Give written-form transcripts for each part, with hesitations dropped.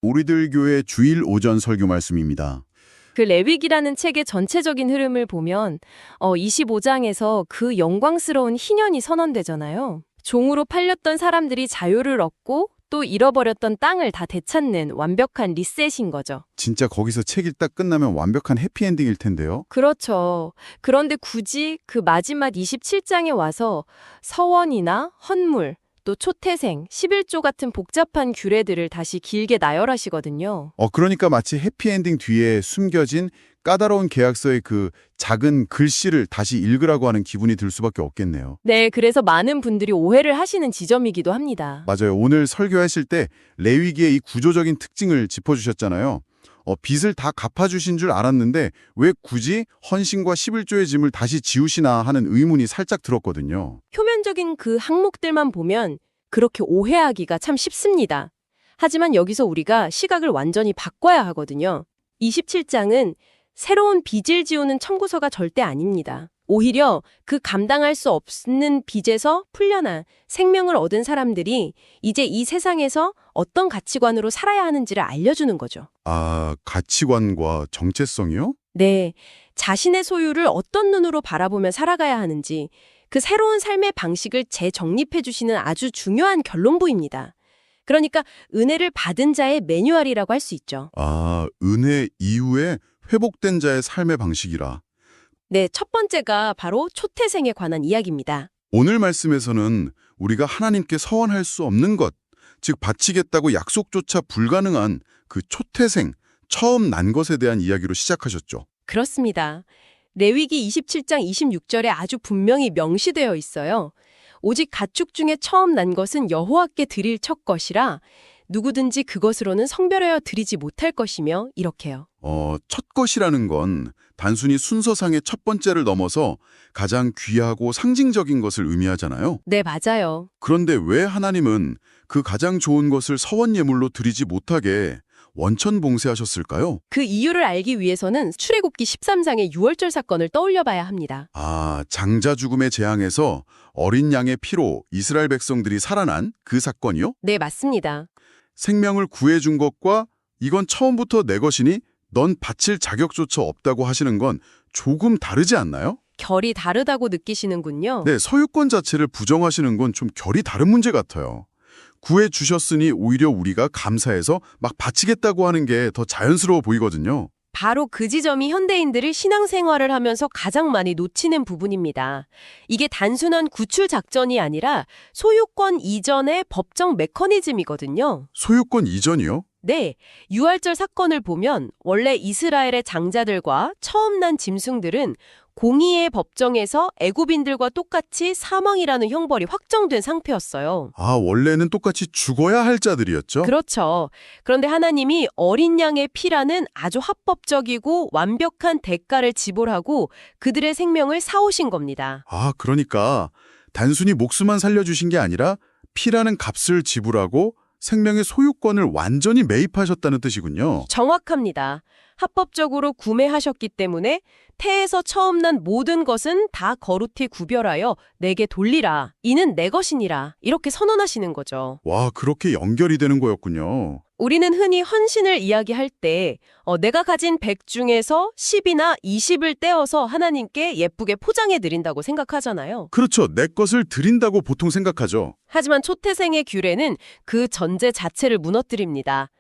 우리들 교회 주일 오전 설교 말씀입니다. 그 레위기라는 책의 전체적인 흐름을 보면 25장에서 그 영광스러운 희년이 선언되잖아요. 종으로 팔렸던 사람들이 자유를 얻고 또 잃어버렸던 땅을 다 되찾는 완벽한 리셋인 거죠. 진짜 거기서 책이 딱 끝나면 완벽한 해피엔딩일 텐데요. 그렇죠. 그런데 굳이 그 마지막 27장에 와서 서원이나 헌물, 또 초태생, 11조 같은 복잡한 규례들을 다시 길게 나열하시거든요. 그러니까 마치 해피엔딩 뒤에 숨겨진 까다로운 계약서의 그 작은 글씨를 다시 읽으라고 하는 기분이 들 수밖에 없겠네요. 네, 그래서 많은 분들이 오해를 하시는 지점이기도 합니다. 맞아요. 오늘 설교하실 때 레위기의 이 구조적인 특징을 짚어주셨잖아요. 빚을 다 갚아주신 줄 알았는데 왜 굳이 헌신과 11조의 짐을 다시 지우시나 하는 의문이 살짝 들었거든요. 표면적인 그 항목들만 보면 그렇게 오해하기가 참 쉽습니다. 하지만 여기서 우리가 시각을 완전히 바꿔야 하거든요. 27장은 새로운 빚을 지우는 청구서가 절대 아닙니다. 오히려 그 감당할 수 없는 빚에서 풀려나 생명을 얻은 사람들이 이제 이 세상에서 어떤 가치관으로 살아야 하는지를 알려주는 거죠. 아, 가치관과 정체성이요? 네, 자신의 소유를 어떤 눈으로 바라보며 살아가야 하는지 그 새로운 삶의 방식을 재정립해 주시는 아주 중요한 결론부입니다. 그러니까 은혜를 받은 자의 매뉴얼이라고 할 수 있죠. 아, 은혜 이후에 회복된 자의 삶의 방식이라. 네, 첫 번째가 바로 초태생에 관한 이야기입니다. 오늘 말씀에서는 우리가 하나님께 서원할 수 없는 것, 즉 바치겠다고 약속조차 불가능한 그 초태생, 처음 난 것에 대한 이야기로 시작하셨죠. 그렇습니다. 레위기 27장 26절에 아주 분명히 명시되어 있어요. 오직 가축 중에 처음 난 것은 여호와께 드릴 첫 것이라 누구든지 그것으로는 성별하여 드리지 못할 것이며 이렇게요. 첫 것이라는 건 단순히 순서상의 첫 번째를 넘어서 가장 귀하고 상징적인 것을 의미하잖아요. 네, 맞아요. 그런데 왜 하나님은 그 가장 좋은 것을 서원 예물로 드리지 못하게 원천 봉쇄하셨을까요? 그 이유를 알기 위해서는 출애굽기 13장의 유월절 사건을 떠올려 봐야 합니다. 아, 장자 죽음의 재앙에서 어린 양의 피로 이스라엘 백성들이 살아난 그 사건이요? 네, 맞습니다. 생명을 구해준 것과 이건 처음부터 내 것이니 넌 바칠 자격조차 없다고 하시는 건 조금 다르지 않나요? 결이 다르다고 느끼시는군요. 네, 소유권 자체를 부정하시는 건 좀 결이 다른 문제 같아요. 구해주셨으니 오히려 우리가 감사해서 막 바치겠다고 하는 게 더 자연스러워 보이거든요. 바로 그 지점이 현대인들이 신앙생활을 하면서 가장 많이 놓치는 부분입니다. 이게 단순한 구출 작전이 아니라 소유권 이전의 법정 메커니즘이거든요. 소유권 이전이요? 네, 유월절 사건을 보면 원래 이스라엘의 장자들과 처음 난 짐승들은 공의의 법정에서 애굽인들과 똑같이 사망이라는 형벌이 확정된 상태였어요. 아, 원래는 똑같이 죽어야 할 자들이었죠? 그렇죠. 그런데 하나님이 어린 양의 피라는 아주 합법적이고 완벽한 대가를 지불하고 그들의 생명을 사오신 겁니다. 아, 그러니까 단순히 목숨만 살려주신 게 아니라 피라는 값을 지불하고 생명의 소유권을 완전히 매입하셨다는 뜻이군요. 정확합니다. 합법적으로 구매하셨기 때문에 태에서 처음 난 모든 것은 다 거룩히 구별하여 내게 돌리라. 이는 내 것이니라. 이렇게 선언하시는 거죠. 와, 그렇게 연결이 되는 거였군요. 우리는 흔히 헌신을 이야기할 때 내가 가진 100 중에서 10이나 20을 떼어서 하나님께 예쁘게 포장해 드린다고 생각하잖아요. 그렇죠. 내 것을 드린다고 보통 생각하죠. 하지만 초태생의 규례는 그 전제 자체를 무너뜨립니다.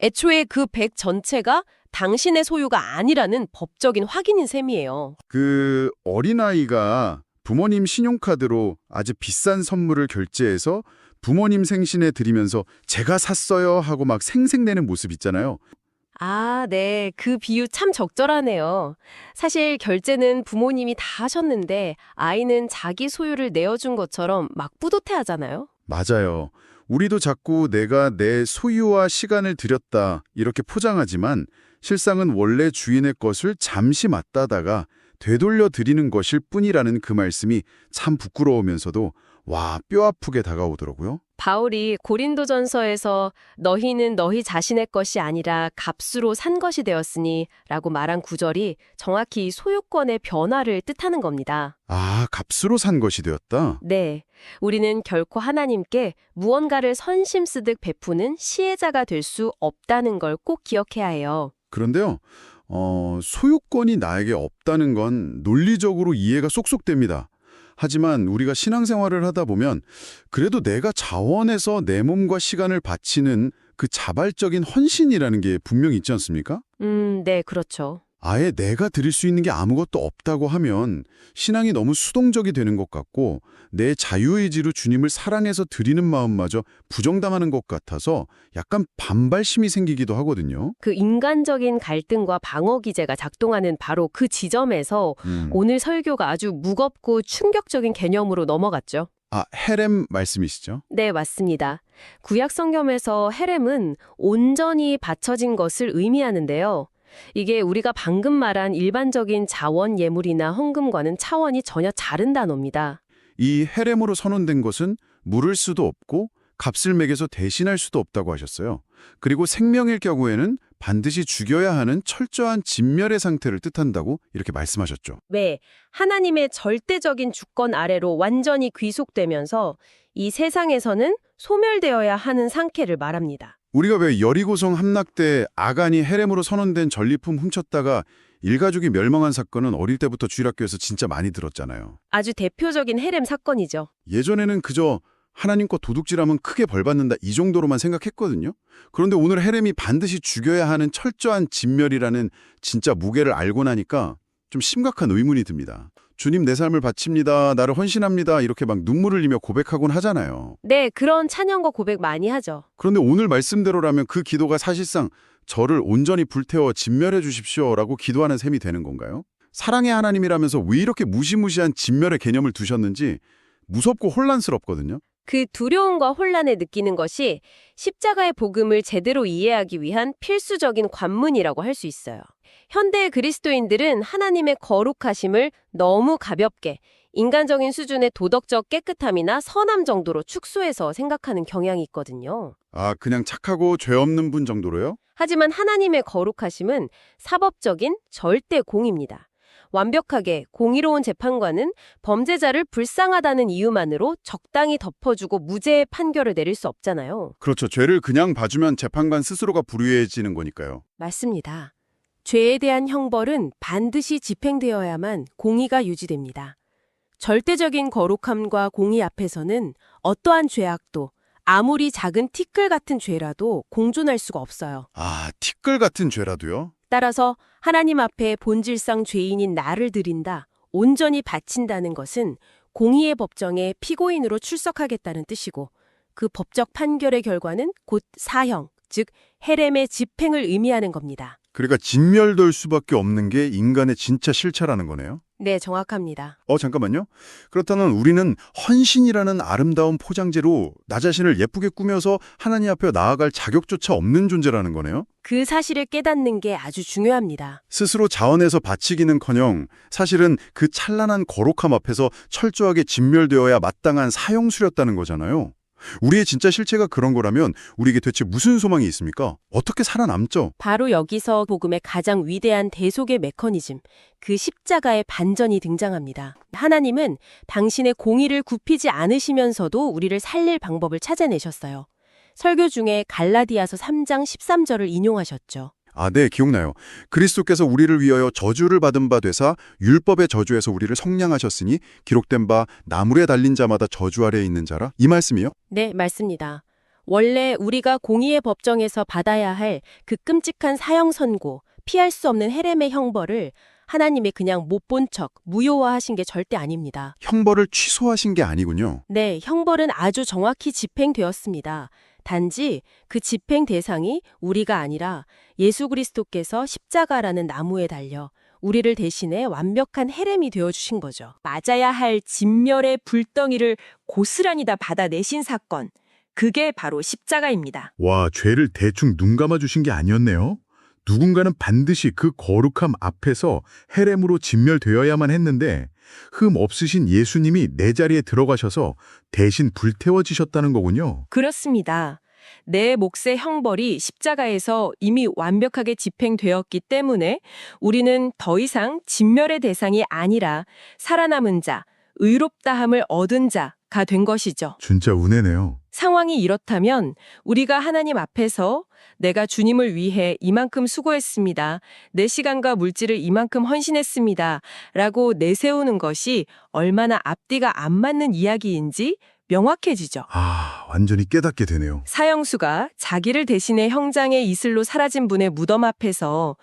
애초에 그 100 전체가 당신의 소유가 아니라는 법적인 확인인 셈이에요. 그 어린아이가 부모님 신용카드로 아주 비싼 선물을 결제해서 부모님 생신에 드리면서 제가 샀어요 하고 막 생색내는 모습 있잖아요. 아, 네. 그 비유 참 적절하네요. 사실 결제는 부모님이 다 하셨는데 아이는 자기 소유를 내어준 것처럼 막 뿌듯해하잖아요. 맞아요. 우리도 자꾸 내가 내 소유와 시간을 들였다 이렇게 포장하지만 실상은 원래 주인의 것을 잠시 맞다다가 되돌려 드리는 것일 뿐이라는 그 말씀이 참 부끄러우면서도 와, 뼈 아프게 다가오더라고요. 바울이 고린도전서에서 너희는 너희 자신의 것이 아니라 값으로 산 것이 되었으니 라고 말한 구절이 정확히 이 소유권의 변화를 뜻하는 겁니다. 아, 값으로 산 것이 되었다? 네, 우리는 결코 하나님께 무언가를 선심 쓰듯 베푸는 시혜자가 될 수 없다는 걸 꼭 기억해야 해요. 그런데요, 소유권이 나에게 없다는 건 논리적으로 이해가 쏙쏙 됩니다. 하지만 우리가 신앙생활을 하다 보면 그래도 내가 자원해서 내 몸과 시간을 바치는 그 자발적인 헌신이라는 게 분명히 있지 않습니까? 네, 그렇죠. 아예 내가 드릴 수 있는 게 아무것도 없다고 하면 신앙이 너무 수동적이 되는 것 같고 내 자유의지로 주님을 사랑해서 드리는 마음마저 부정당하는 것 같아서 약간 반발심이 생기기도 하거든요. 그 인간적인 갈등과 방어 기제가 작동하는 바로 그 지점에서 오늘 설교가 아주 무겁고 충격적인 개념으로 넘어갔죠. 아, 헤렘 말씀이시죠? 네, 맞습니다. 구약 성경에서 헤렘은 온전히 바쳐진 것을 의미하는데요. 이게 우리가 방금 말한 일반적인 자원 예물이나 헌금과는 차원이 전혀 다른 단어입니다. 이 헤렘으로 선언된 것은 물을 수도 없고 값을 매겨서 대신할 수도 없다고 하셨어요. 그리고 생명일 경우에는 반드시 죽여야 하는 철저한 진멸의 상태를 뜻한다고 이렇게 말씀하셨죠. 왜? 하나님의 절대적인 주권 아래로 완전히 귀속되면서 이 세상에서는 소멸되어야 하는 상태를 말합니다. 우리가 왜 여리고성 함락 때 아간이 헤렘으로 선언된 전리품 훔쳤다가 일가족이 멸망한 사건은 어릴 때부터 주일학교에서 진짜 많이 들었잖아요. 아주 대표적인 헤렘 사건이죠. 예전에는 그저 하나님과 도둑질하면 크게 벌 받는다 이 정도로만 생각했거든요. 그런데 오늘 헤렘이 반드시 죽여야 하는 철저한 진멸이라는 진짜 무게를 알고 나니까 좀 심각한 의문이 듭니다. 주님 내 삶을 바칩니다. 나를 헌신합니다. 이렇게 막 눈물을 흘리며 고백하곤 하잖아요. 네, 그런 찬양과 고백 많이 하죠. 그런데 오늘 말씀대로라면 그 기도가 사실상 저를 온전히 불태워 진멸해 주십시오라고 기도하는 셈이 되는 건가요? 사랑의 하나님이라면서 왜 이렇게 무시무시한 진멸의 개념을 두셨는지 무섭고 혼란스럽거든요. 그 두려움과 혼란을 느끼는 것이 십자가의 복음을 제대로 이해하기 위한 필수적인 관문이라고 할 수 있어요. 현대 그리스도인들은 하나님의 거룩하심을 너무 가볍게 인간적인 수준의 도덕적 깨끗함이나 선함 정도로 축소해서 생각하는 경향이 있거든요. 아, 그냥 착하고 죄 없는 분 정도로요? 하지만 하나님의 거룩하심은 사법적인 절대 공입니다. 완벽하게 공의로운 재판관은 범죄자를 불쌍하다는 이유만으로 적당히 덮어주고 무죄의 판결을 내릴 수 없잖아요. 그렇죠. 죄를 그냥 봐주면 재판관 스스로가 불의해지는 거니까요. 맞습니다. 죄에 대한 형벌은 반드시 집행되어야만 공의가 유지됩니다. 절대적인 거룩함과 공의 앞에서는 어떠한 죄악도 아무리 작은 티끌 같은 죄라도 공존할 수가 없어요. 아, 티끌 같은 죄라도요? 따라서 하나님 앞에 본질상 죄인인 나를 드린다, 온전히 바친다는 것은 공의의 법정에 피고인으로 출석하겠다는 뜻이고 그 법적 판결의 결과는 곧 사형, 즉 헤렘의 집행을 의미하는 겁니다. 그러니까 진멸될 수밖에 없는 게 인간의 진짜 실체라는 거네요. 네, 정확합니다. 잠깐만요. 그렇다면 우리는 헌신이라는 아름다운 포장재로 나 자신을 예쁘게 꾸며서 하나님 앞에 나아갈 자격조차 없는 존재라는 거네요. 그 사실을 깨닫는 게 아주 중요합니다. 스스로 자원해서 바치기는커녕 사실은 그 찬란한 거룩함 앞에서 철저하게 진멸되어야 마땅한 사형수였다는 거잖아요. 우리의 진짜 실체가 그런 거라면 우리에게 대체 무슨 소망이 있습니까? 어떻게 살아남죠? 바로 여기서 복음의 가장 위대한 대속의 메커니즘, 그 십자가의 반전이 등장합니다. 하나님은 당신의 공의를 굽히지 않으시면서도 우리를 살릴 방법을 찾아내셨어요. 설교 중에 갈라디아서 3장 13절을 인용하셨죠. 아, 네, 기억나요. 그리스도께서 우리를 위하여 저주를 받은 바 되사 율법의 저주에서 우리를 성량하셨으니 기록된 바 나무에 달린 자마다 저주 아래에 있는 자라. 이 말씀이요? 네, 맞습니다. 원래 우리가 공의의 법정에서 받아야 할 그 끔찍한 사형 선고, 피할 수 없는 헤렘의 형벌을 하나님이 그냥 못 본 척 무효화하신 게 절대 아닙니다. 형벌을 취소하신 게 아니군요. 네, 형벌은 아주 정확히 집행되었습니다. 단지 그 집행 대상이 우리가 아니라 예수 그리스도께서 십자가라는 나무에 달려 우리를 대신해 완벽한 헤렘이 되어주신 거죠. 맞아야 할 진멸의 불덩이를 고스란히 다 받아내신 사건. 그게 바로 십자가입니다. 와, 죄를 대충 눈 감아 주신 게 아니었네요. 누군가는 반드시 그 거룩함 앞에서 헤렘으로 진멸되어야만 했는데 흠 없으신 예수님이 내 자리에 들어가셔서 대신 불태워지셨다는 거군요. 그렇습니다. 내 몫의 형벌이 십자가에서 이미 완벽하게 집행되었기 때문에 우리는 더 이상 진멸의 대상이 아니라 살아남은 자, 의롭다함을 얻은 자가 된 것이죠. 진짜 은혜네요. 상황이 이렇다면 우리가 하나님 앞에서 내가 주님을 위해 이만큼 수고했습니다. 내 시간과 물질을 이만큼 헌신했습니다. 라고 내세우는 것이 얼마나 앞뒤가 안 맞는 이야기인지 명확해지죠. 완전히 깨닫게 되네요. 사형수가 자기를 대신해 형장의 이슬로 사라진 분의 무덤 앞에서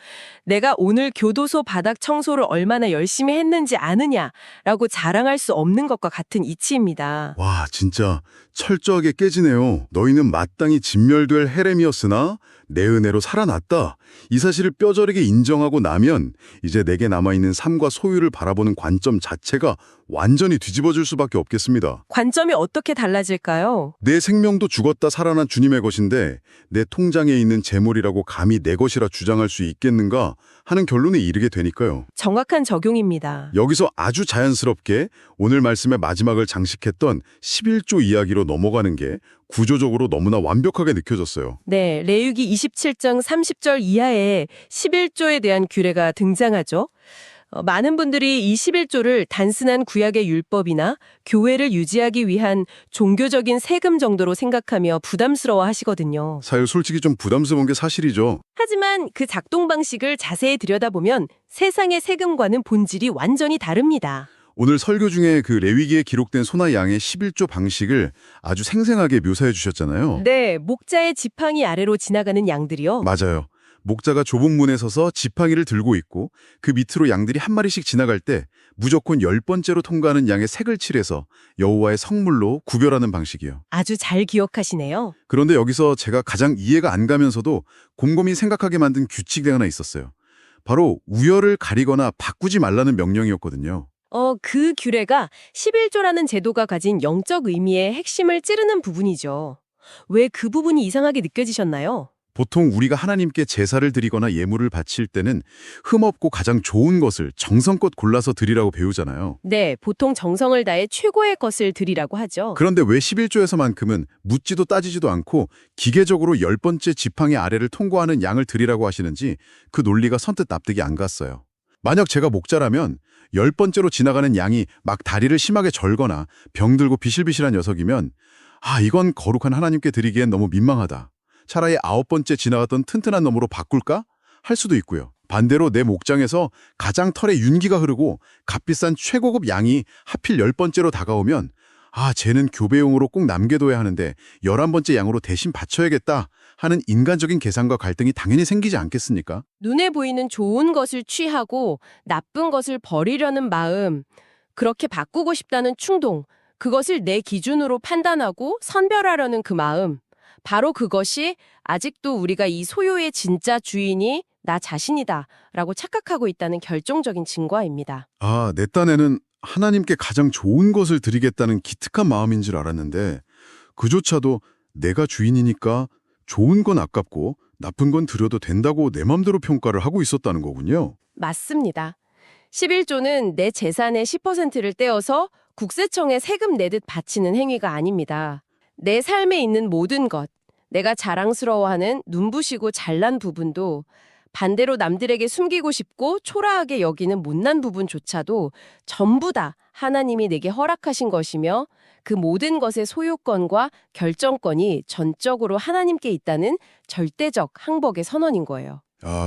내가 오늘 교도소 바닥 청소를 얼마나 열심히 했는지 아느냐라고 자랑할 수 없는 것과 같은 이치입니다. 와, 진짜 철저하게 깨지네요. 너희는 마땅히 진멸될 헤렘이었으나 내 은혜로 살아났다. 이 사실을 뼈저리게 인정하고 나면 이제 내게 남아있는 삶과 소유를 바라보는 관점 자체가 완전히 뒤집어질 수밖에 없겠습니다. 관점이 어떻게 달라질까요? 내 생명도 죽었다 살아난 주님의 것인데 내 통장에 있는 재물이라고 감히 내 것이라 주장할 수 있겠는가 하는 결론에 이르게 되니까요. 정확한 적용입니다. 여기서 아주 자연스럽게 오늘 말씀의 마지막을 장식했던 11조 이야기로 넘어가는 게 구조적으로 너무나 완벽하게 느껴졌어요. 네, 레위기 27장 30절 이하에 11조에 대한 규례가 등장하죠. 많은 분들이 이 11조를 단순한 구약의 율법이나 교회를 유지하기 위한 종교적인 세금 정도로 생각하며 부담스러워 하시거든요. 사실 솔직히 좀 부담스러운 게 사실이죠. 하지만 그 작동 방식을 자세히 들여다보면 세상의 세금과는 본질이 완전히 다릅니다. 오늘 설교 중에 그 레위기에 기록된 소나 양의 11조 방식을 아주 생생하게 묘사해 주셨잖아요. 네, 목자의 지팡이 아래로 지나가는 양들이요. 맞아요. 목자가 좁은 문에 서서 지팡이를 들고 있고 그 밑으로 양들이 한 마리씩 지나갈 때 무조건 10번째로 통과하는 양의 색을 칠해서 여호와의 성물로 구별하는 방식이에요. 아주 잘 기억하시네요. 그런데 여기서 제가 가장 이해가 안 가면서도 곰곰이 생각하게 만든 규칙이 하나 있었어요. 바로 우열을 가리거나 바꾸지 말라는 명령이었거든요. 그 규례가 11조라는 제도가 가진 영적 의미의 핵심을 찌르는 부분이죠. 왜 그 부분이 이상하게 느껴지셨나요? 보통 우리가 하나님께 제사를 드리거나 예물을 바칠 때는 흠없고 가장 좋은 것을 정성껏 골라서 드리라고 배우잖아요. 네, 보통 정성을 다해 최고의 것을 드리라고 하죠. 그런데 왜 11조에서만큼은 묻지도 따지지도 않고 기계적으로 10번째 지팡이 아래를 통과하는 양을 드리라고 하시는지 그 논리가 선뜻 납득이 안 갔어요. 만약 제가 목자라면 10번째로 지나가는 양이 막 다리를 심하게 절거나 병들고 비실비실한 녀석이면 이건 거룩한 하나님께 드리기엔 너무 민망하다. 차라리 9번째 지나갔던 튼튼한 놈으로 바꿀까? 할 수도 있고요. 반대로 내 목장에서 가장 털에 윤기가 흐르고 값비싼 최고급 양이 하필 10번째로 다가오면 쟤는 교배용으로 꼭 남겨둬야 하는데 11번째 양으로 대신 바쳐야겠다 하는 인간적인 계산과 갈등이 당연히 생기지 않겠습니까? 눈에 보이는 좋은 것을 취하고 나쁜 것을 버리려는 마음, 그렇게 바꾸고 싶다는 충동, 그것을 내 기준으로 판단하고 선별하려는 그 마음, 바로 그것이 아직도 우리가 이 소유의 진짜 주인이 나 자신이다 라고 착각하고 있다는 결정적인 증거입니다. 내 딴에는 하나님께 가장 좋은 것을 드리겠다는 기특한 마음인 줄 알았는데 그조차도 내가 주인이니까 좋은 건 아깝고 나쁜 건 드려도 된다고 내 맘대로 평가를 하고 있었다는 거군요. 맞습니다. 11조는 내 재산의 10%를 떼어서 국세청에 세금 내듯 바치는 행위가 아닙니다. 내 삶에 있는 모든 것, 내가 자랑스러워하는 눈부시고 잘난 부분도 반대로 남들에게 숨기고 싶고 초라하게 여기는 못난 부분조차도 전부 다 하나님이 내게 허락하신 것이며 그 모든 것의 소유권과 결정권이 전적으로 하나님께 있다는 절대적 항복의 선언인 거예요.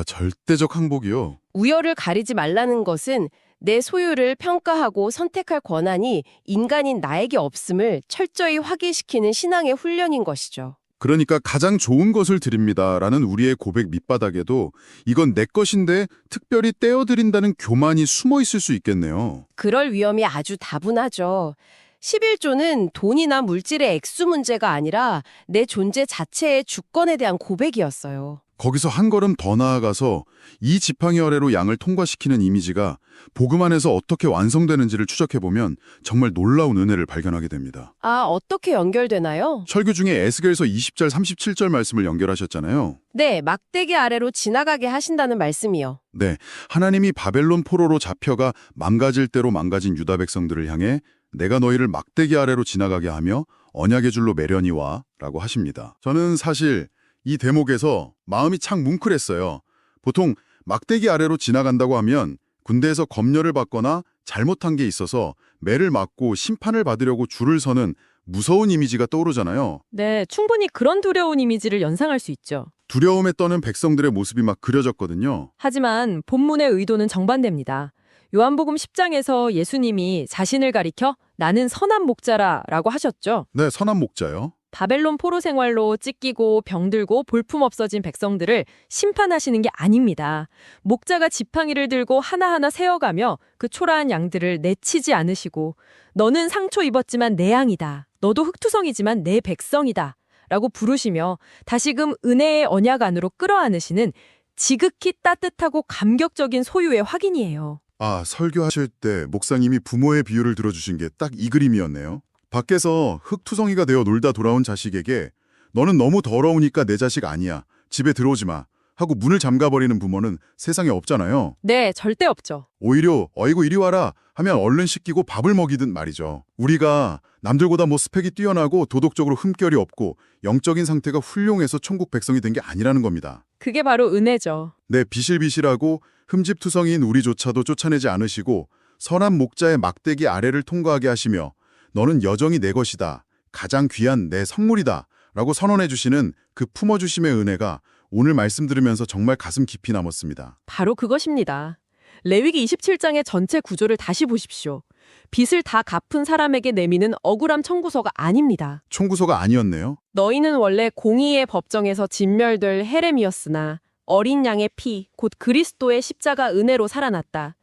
절대적 항복이요? 우열을 가리지 말라는 것은 내 소유를 평가하고 선택할 권한이 인간인 나에게 없음을 철저히 확인시키는 신앙의 훈련인 것이죠. 그러니까 가장 좋은 것을 드립니다라는 우리의 고백 밑바닥에도 이건 내 것인데 특별히 떼어드린다는 교만이 숨어 있을 수 있겠네요. 그럴 위험이 아주 다분하죠. 11조는 돈이나 물질의 액수 문제가 아니라 내 존재 자체의 주권에 대한 고백이었어요. 거기서 한 걸음 더 나아가서 이 지팡이 아래로 양을 통과시키는 이미지가 복음 안에서 어떻게 완성되는지를 추적해보면 정말 놀라운 은혜를 발견하게 됩니다. 아, 어떻게 연결되나요? 설교 중에 에스겔서 20절 37절 말씀을 연결하셨잖아요. 네, 막대기 아래로 지나가게 하신다는 말씀이요. 네, 하나님이 바벨론 포로로 잡혀가 망가질 대로 망가진 유다 백성들을 향해 내가 너희를 막대기 아래로 지나가게 하며 언약의 줄로 매려니와 라고 하십니다. 저는 사실 이 대목에서 마음이 착 뭉클했어요. 보통 막대기 아래로 지나간다고 하면 군대에서 검열을 받거나 잘못한 게 있어서 매를 맞고 심판을 받으려고 줄을 서는 무서운 이미지가 떠오르잖아요. 네, 충분히 그런 두려운 이미지를 연상할 수 있죠. 두려움에 떠는 백성들의 모습이 막 그려졌거든요. 하지만 본문의 의도는 정반대입니다. 요한복음 10장에서 예수님이 자신을 가리켜 나는 선한 목자라 라고 하셨죠. 네, 선한 목자요. 바벨론 포로 생활로 찢기고 병들고 볼품 없어진 백성들을 심판하시는 게 아닙니다. 목자가 지팡이를 들고 하나하나 세어가며 그 초라한 양들을 내치지 않으시고 너는 상처 입었지만 내 양이다. 너도 흙투성이지만 내 백성이다. 라고 부르시며 다시금 은혜의 언약 안으로 끌어안으시는 지극히 따뜻하고 감격적인 소유의 확인이에요. 아, 설교하실 때 목사님이 부모의 비유를 들어주신 게 딱 이 그림이었네요. 밖에서 흙투성이가 되어 놀다 돌아온 자식에게 너는 너무 더러우니까 내 자식 아니야. 집에 들어오지 마. 하고 문을 잠가버리는 부모는 세상에 없잖아요. 네, 절대 없죠. 오히려 어이구 이리 와라 하면 얼른 씻기고 밥을 먹이듯 말이죠. 우리가 남들보다 뭐 스펙이 뛰어나고 도덕적으로 흠결이 없고 영적인 상태가 훌륭해서 천국 백성이 된 게 아니라는 겁니다. 그게 바로 은혜죠. 네, 비실비실하고 흠집투성이인 우리조차도 쫓아내지 않으시고 선한 목자의 막대기 아래를 통과하게 하시며 너는 여정이 내 것이다. 가장 귀한 내 선물이다. 라고 선언해 주시는 그 품어주심의 은혜가 오늘 말씀 들으면서 정말 가슴 깊이 남았습니다. 바로 그것입니다. 레위기 27장의 전체 구조를 다시 보십시오. 빚을 다 갚은 사람에게 내미는 억울함 청구서가 아닙니다. 총구서가 아니었네요. 너희는 원래 공의의 법정에서 진멸될 헤렘이었으나 어린 양의 피, 곧 그리스도의 십자가 은혜로 살아났다.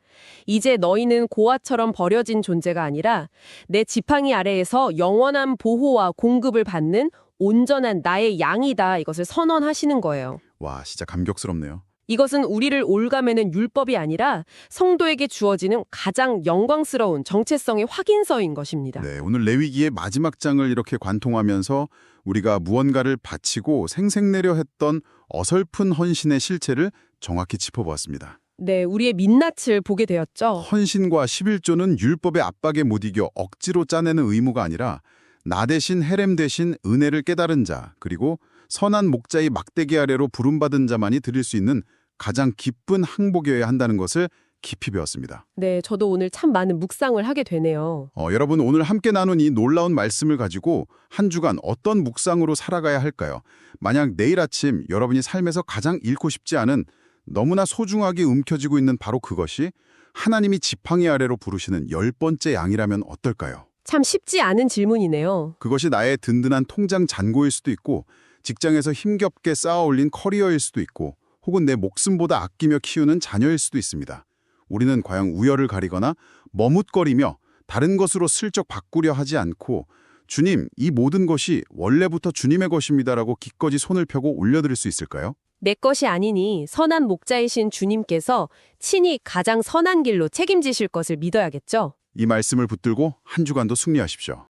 이제 너희는 고아처럼 버려진 존재가 아니라 내 지팡이 아래에서 영원한 보호와 공급을 받는 온전한 나의 양이다. 이것을 선언하시는 거예요. 와, 진짜 감격스럽네요. 이것은 우리를 올가매는 율법이 아니라 성도에게 주어지는 가장 영광스러운 정체성의 확인서인 것입니다. 네, 오늘 레위기의 마지막 장을 이렇게 관통하면서 우리가 무언가를 바치고 생색내려 했던 어설픈 헌신의 실체를 정확히 짚어보았습니다. 네, 우리의 민낯을 보게 되었죠. 헌신과 11조는 율법의 압박에 못 이겨 억지로 짜내는 의무가 아니라 나 대신 헤렘 대신 은혜를 깨달은 자, 그리고 선한 목자의 막대기 아래로 부름받은 자만이 드릴 수 있는 가장 기쁜 항복이어야 한다는 것을 깊이 배웠습니다. 네, 저도 오늘 참 많은 묵상을 하게 되네요. 여러분 오늘 함께 나눈 이 놀라운 말씀을 가지고 한 주간 어떤 묵상으로 살아가야 할까요? 만약 내일 아침 여러분이 삶에서 가장 잃고 싶지 않은 너무나 소중하게 움켜쥐고 있는 바로 그것이 하나님이 지팡이 아래로 부르시는 10번째 양이라면 어떨까요? 참 쉽지 않은 질문이네요. 그것이 나의 든든한 통장 잔고일 수도 있고 직장에서 힘겹게 쌓아 올린 커리어일 수도 있고 혹은 내 목숨보다 아끼며 키우는 자녀일 수도 있습니다. 우리는 과연 우열을 가리거나 머뭇거리며 다른 것으로 슬쩍 바꾸려 하지 않고 주님, 이 모든 것이 원래부터 주님의 것입니다라고 기꺼이 손을 펴고 올려드릴 수 있을까요? 내 것이 아니니 선한 목자이신 주님께서 친히 가장 선한 길로 책임지실 것을 믿어야겠죠. 이 말씀을 붙들고 한 주간도 승리하십시오.